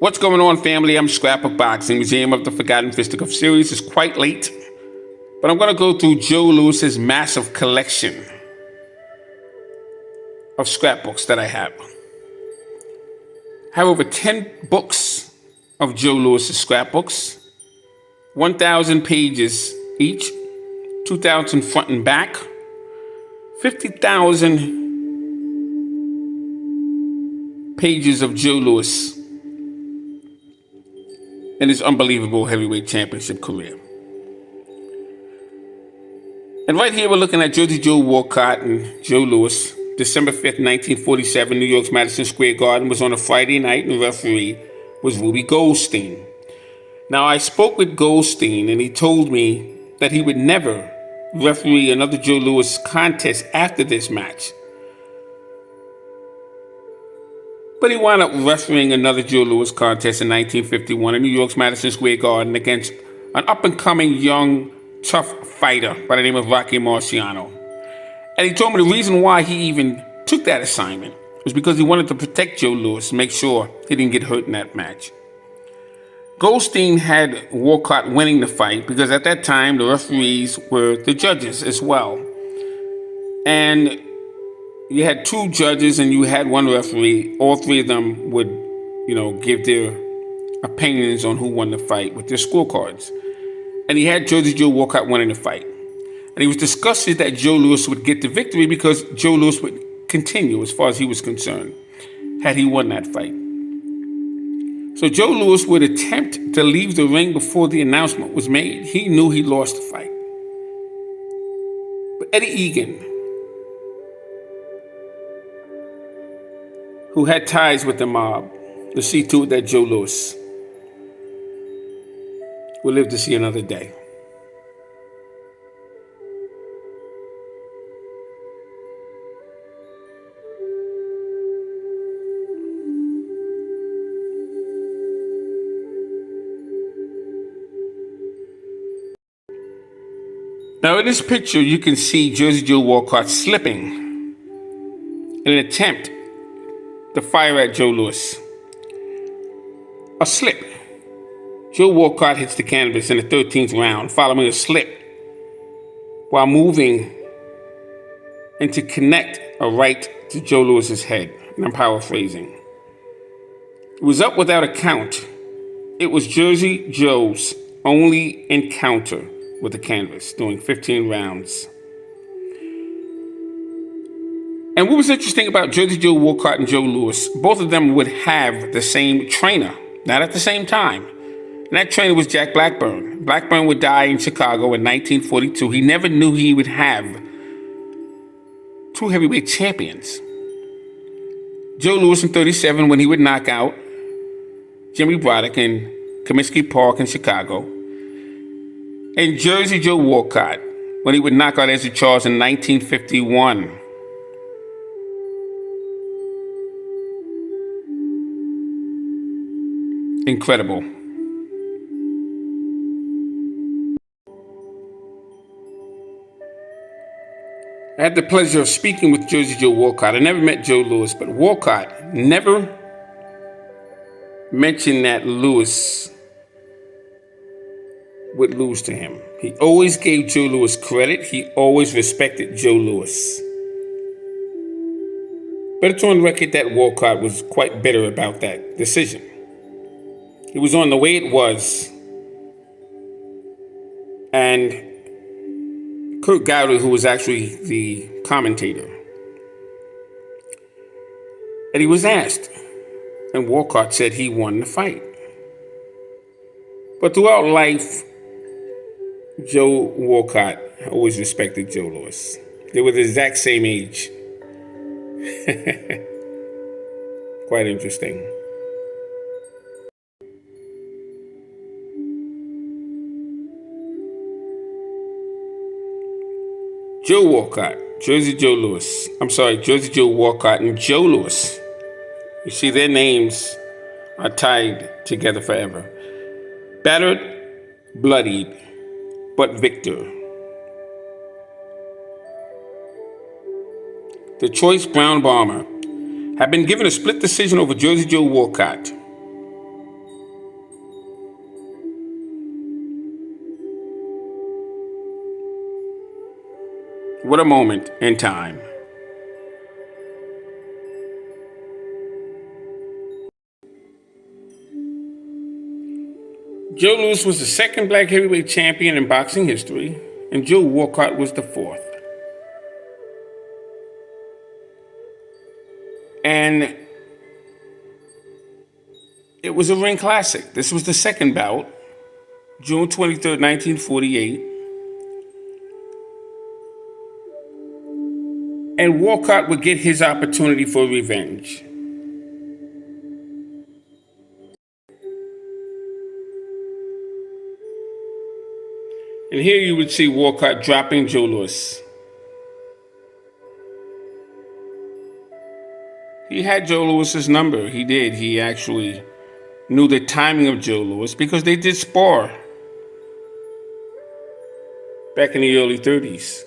What's going on, family? I'm Scrapbook Boxing. Museum of the Forgotten Fisticuff series is quite late, but I'm going to go through Joe Louis's massive collection of scrapbooks that I have. I have over 10 books of Joe Louis's scrapbooks, 1,000 pages each, 2,000 front and back, 50,000 pages of Joe Louis in his unbelievable heavyweight championship career. And right here we're looking at Jersey Joe Walcott and Joe Louis. December 5th, 1947, New York's Madison Square Garden was on a Friday night, and the referee was Ruby Goldstein. Now, I spoke with Goldstein, and he told me that he would never referee another Joe Louis contest after this match. But he wound up refereeing another Joe Louis contest in 1951 in New York's Madison Square Garden against an up-and-coming young, tough fighter by the name of Rocky Marciano. And he told me the reason why he even took that assignment was because he wanted to protect Joe Louis and make sure he didn't get hurt in that match. Goldstein had Walcott winning the fight because at that time the referees were the judges as well. And you had two judges and you had one referee. All three of them would, give their opinions on who won the fight with their scorecards. And he had Jersey Joe Walcott winning the fight. And he was disgusted that Joe Louis would get the victory because Joe Louis would continue, as far as he was concerned, had he won that fight. So Joe Louis would attempt to leave the ring before the announcement was made. He knew he lost the fight. But Eddie Egan, who had ties with the mob, to see to it that Joe Louis will live to see another day. Now in this picture, you can see Jersey Joe Walcott slipping in an attempt to fire at Joe Louis. A slip. Joe Walcott hits the canvas in the 13th round, following a slip while moving and to connect a right to Joe Louis's head. And I'm paraphrasing. It was up without a count. It was Jersey Joe's only encounter with the canvas during 15 rounds. And what was interesting about Jersey Joe Walcott and Joe Louis, both of them would have the same trainer, not at the same time. And that trainer was Jack Blackburn. Blackburn would die in Chicago in 1942. He never knew he would have two heavyweight champions. Joe Louis in 37 when he would knock out Jimmy Braddock in Comiskey Park in Chicago. And Jersey Joe Walcott when he would knock out Ezra Charles in 1951. Incredible. I had the pleasure of speaking with Jersey Joe Walcott. I never met Joe Louis, but Walcott never mentioned that Louis would lose to him. He always gave Joe Louis credit. He always respected Joe Louis. But it's on record that Walcott was quite bitter about that decision. It was on the way it was. And Kurt Gowdy, who was actually the commentator, and he was asked, and Walcott said he won the fight. But throughout life, Joe Walcott always respected Joe Louis. They were the exact same age. Quite interesting. Joe Walcott, Jersey Joe Walcott and Joe Louis. You see, their names are tied together forever. Battered, bloodied, but victor. The choice brown bomber had been given a split decision over Jersey Joe Walcott. What a moment in time. Joe Louis was the second black heavyweight champion in boxing history, and Joe Walcott was the fourth. And it was a ring classic. This was the second bout, June 23rd, 1948. And Walcott would get his opportunity for revenge. And here you would see Walcott dropping Joe Louis. He had Joe Louis's number. He did. He actually knew the timing of Joe Louis because they did spar back in the early 30s.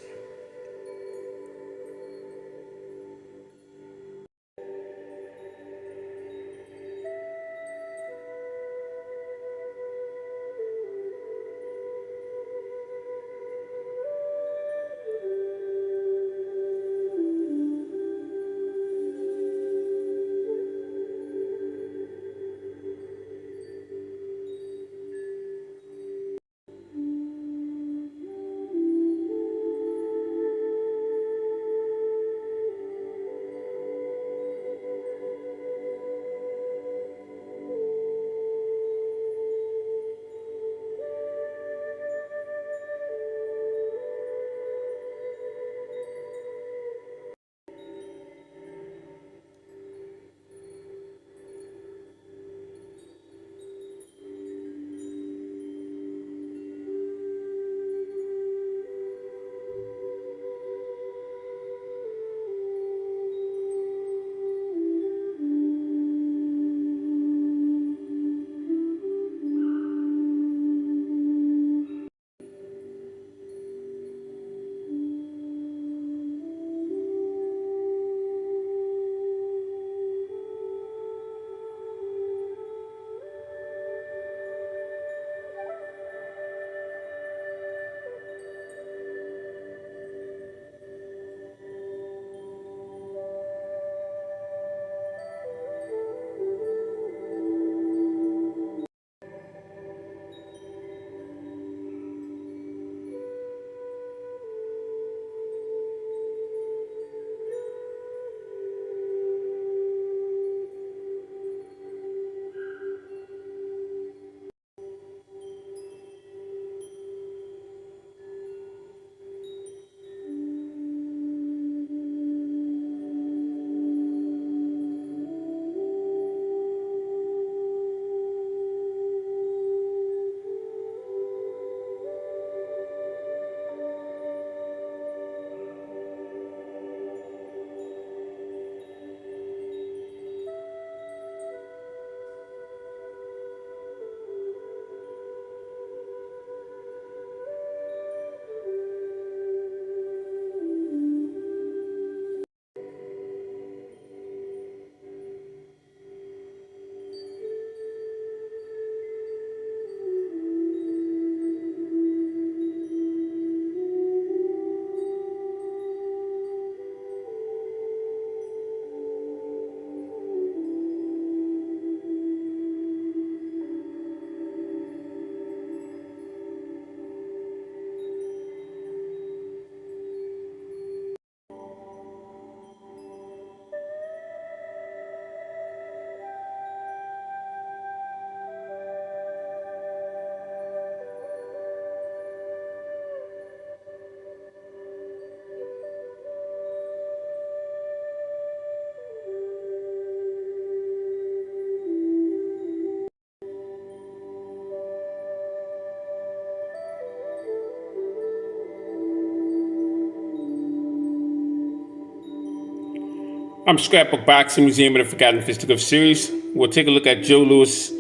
I'm Scrapbook Boxing Museum of the Forgotten Fisticuffs series. We'll take a look at Joe Louis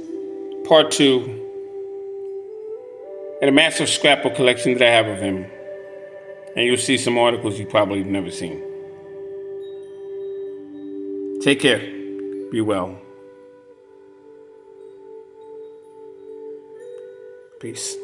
Part 2 and a massive scrapbook collection that I have of him. And you'll see some articles you probably have never seen. Take care. Be well. Peace.